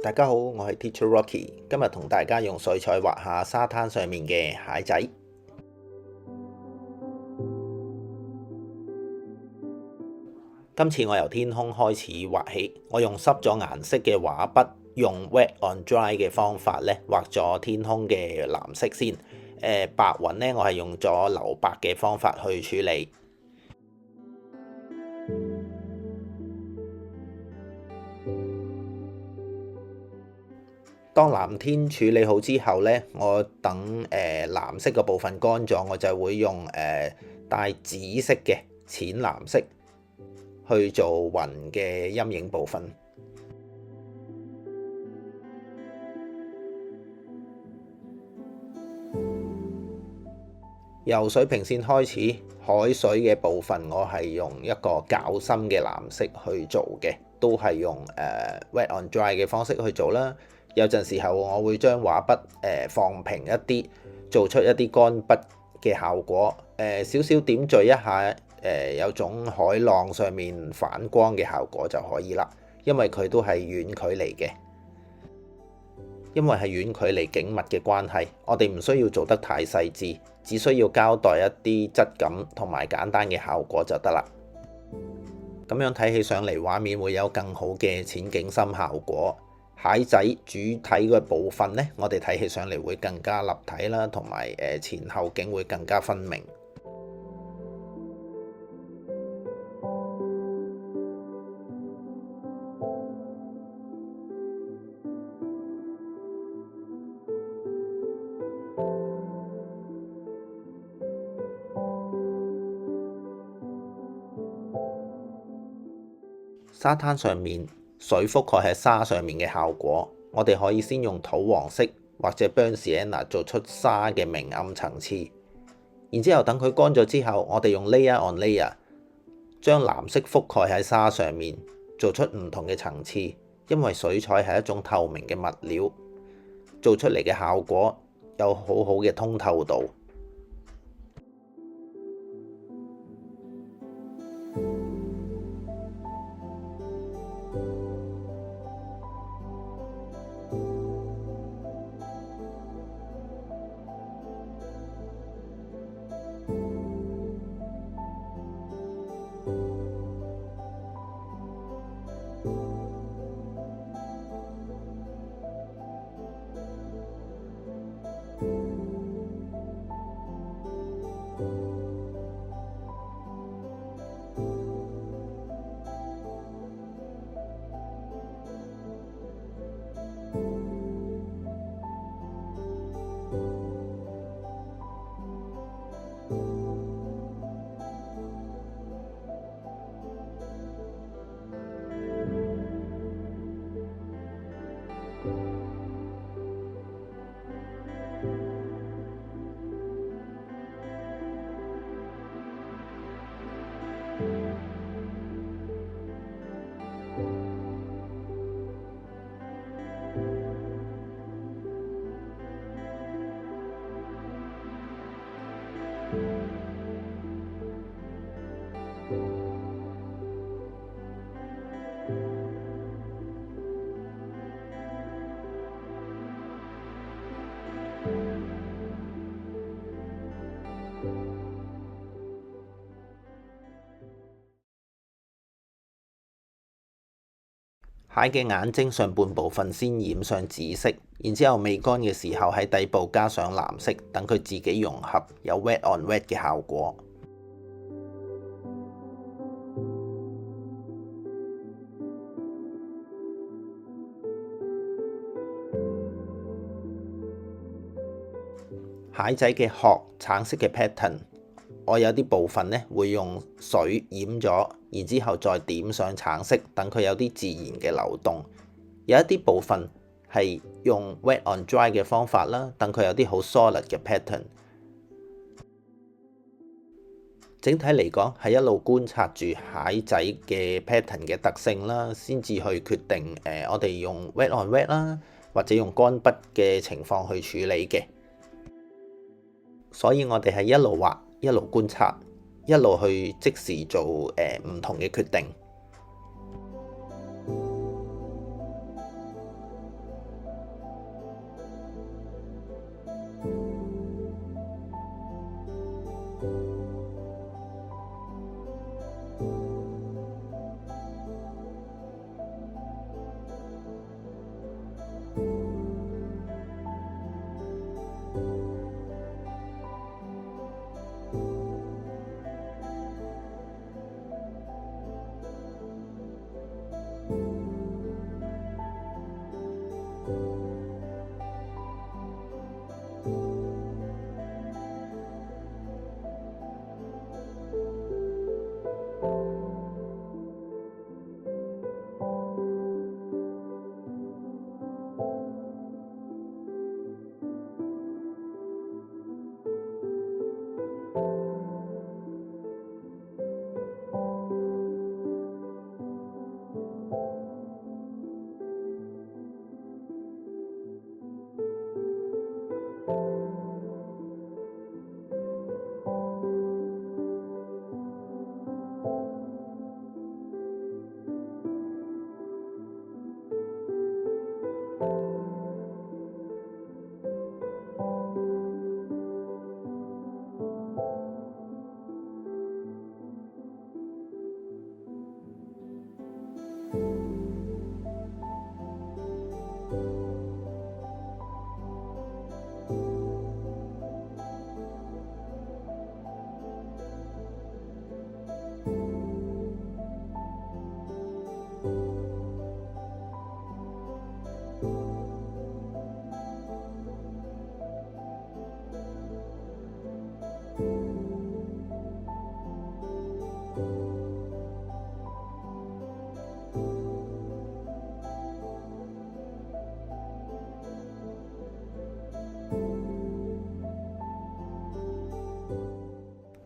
大家好，我係 Teacher Rocky，今日同大家用水彩畫下沙灘上面嘅蟹仔。今次我由天空開始畫起，我用濕咗顏色嘅畫筆，用 wet on dry 嘅方法咧畫咗天空嘅藍色先。白雲咧，我係用咗留白嘅方法去處理。當藍天處理好之後咧，我等藍色嘅部分乾咗，我就會用帶紫色嘅淺藍色去做雲嘅陰影部分。由水平線開始，海水嘅部分我係用一個較深嘅藍色去做嘅，都係用wet on dry 嘅方式去做啦。有陣時候我會將畫筆放平一啲，做出一啲乾筆嘅效果。少少點綴一下，有種海浪上面反光嘅效果就可以啦。因為佢都係遠距離嘅，因為係遠距離景物嘅關係，我哋唔需要做得太細緻，只需要交代一啲質感同埋簡單嘅效果就得啦。咁樣睇起上嚟，畫面會有更好嘅淺景深效果。蟹仔主體嘅部分呢，我哋睇起上嚟會更加立體啦，同埋前後景會更加分明。沙灘上面水覆蓋喺沙上面嘅效果，我哋可以先用土黃色或者 Burnt Sienna 做出沙嘅明暗層次，然之後等佢乾咗之後，我哋用 Layer on Layer 將藍色覆蓋喺沙上面，做出唔同嘅層次。因為水彩係一種透明嘅物料，做出嚟嘅效果有好好嘅通透度。蟹嘅眼睛上半部分先染上紫色，然之後未乾嘅時候喺底部加上藍色，等佢自己融合，有 wet on wet 嘅效果。蟹仔嘅殼橙色嘅 pattern， 我有啲部分呢會用水染咗，然之後再點上橙色，等佢有啲自然嘅流動。有一啲部分係用 wet on dry 嘅方法啦，等佢有啲好 solid 嘅 pattern。整體嚟講係一路觀察住蟹仔嘅 pattern 嘅特性啦，先至去決定我哋用 wet on wet 啦，或者用乾筆嘅情況去處理嘅。所以我哋係一路畫，一路觀察，一路去即時做唔同嘅決定。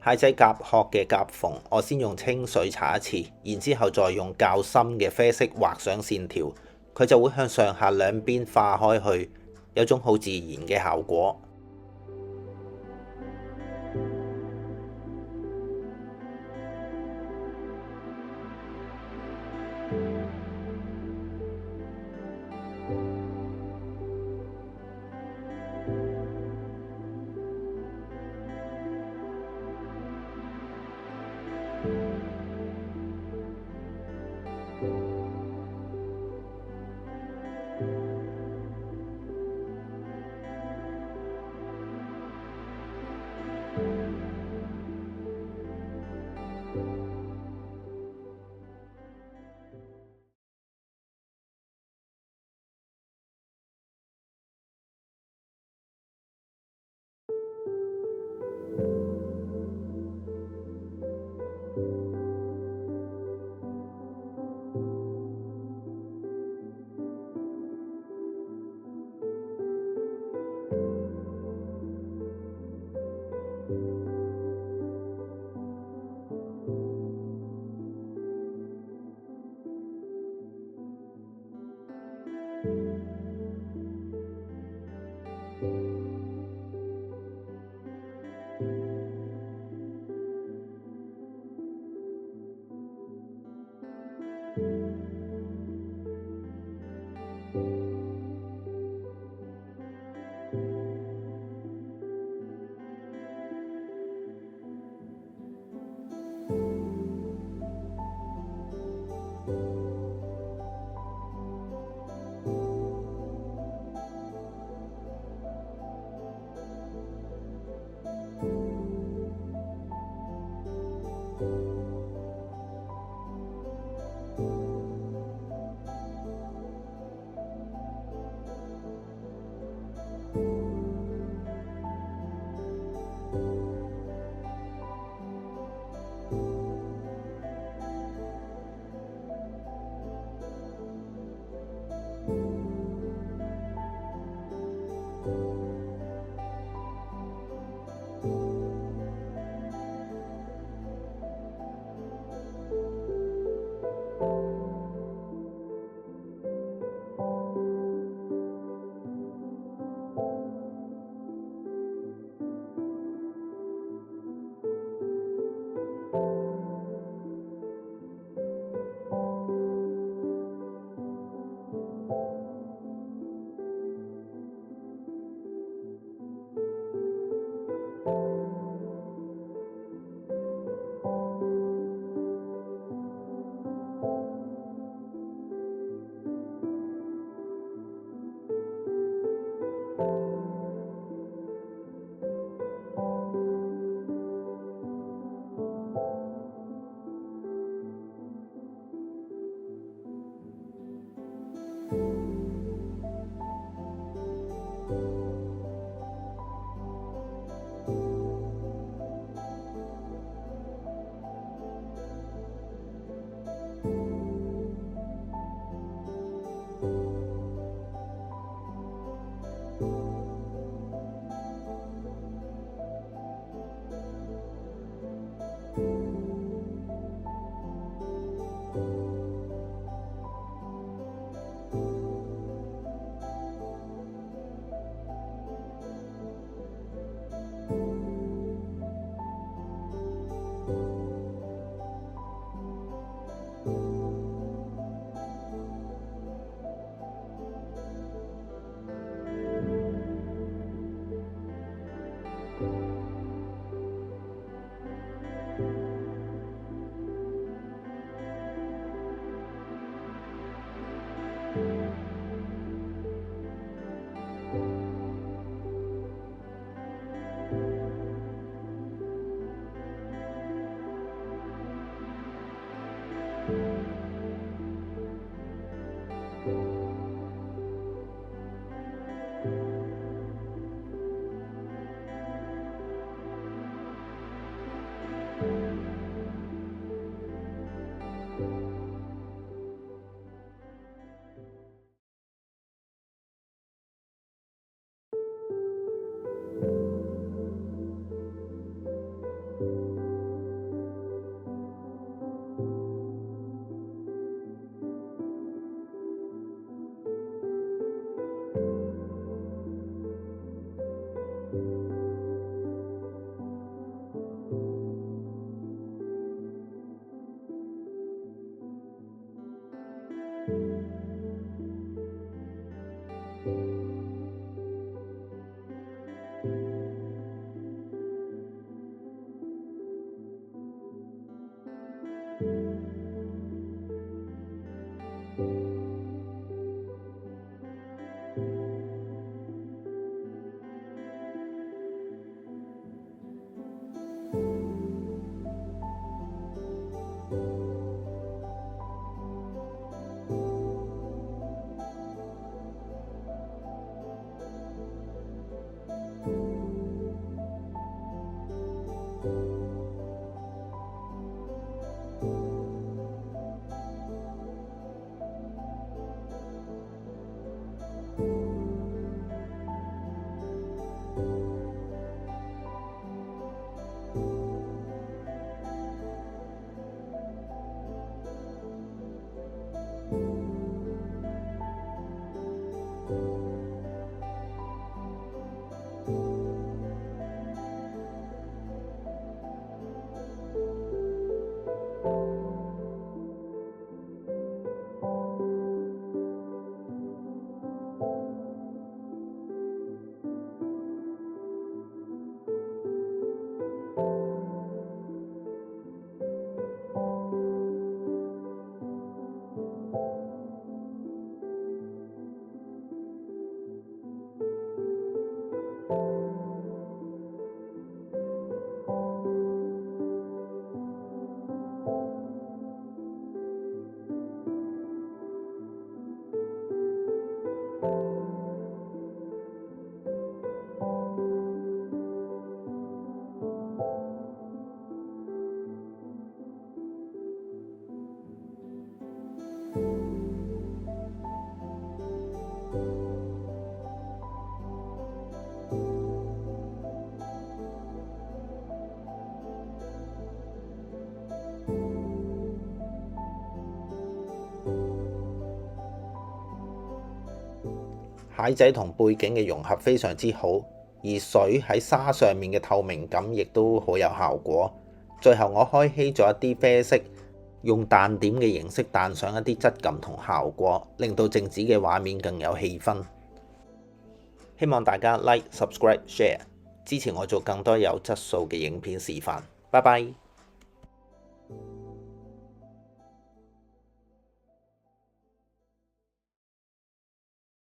蟹仔甲殼嘅夾縫，我先用清水擦一次，然之後再用較深嘅啡色畫上線條，佢就會向上下兩邊化開去，有種好自然嘅效果。蟹仔同背景嘅融合非常之好，而水喺沙上面嘅透明感亦都好有效果。最後我開稀咗一啲啡色，用淡點嘅形式彈上一啲質感同效果，令到靜止嘅畫面更有氣氛。希望大家 like、subscribe、share，支持我做更多有質素嘅影片示範。拜拜。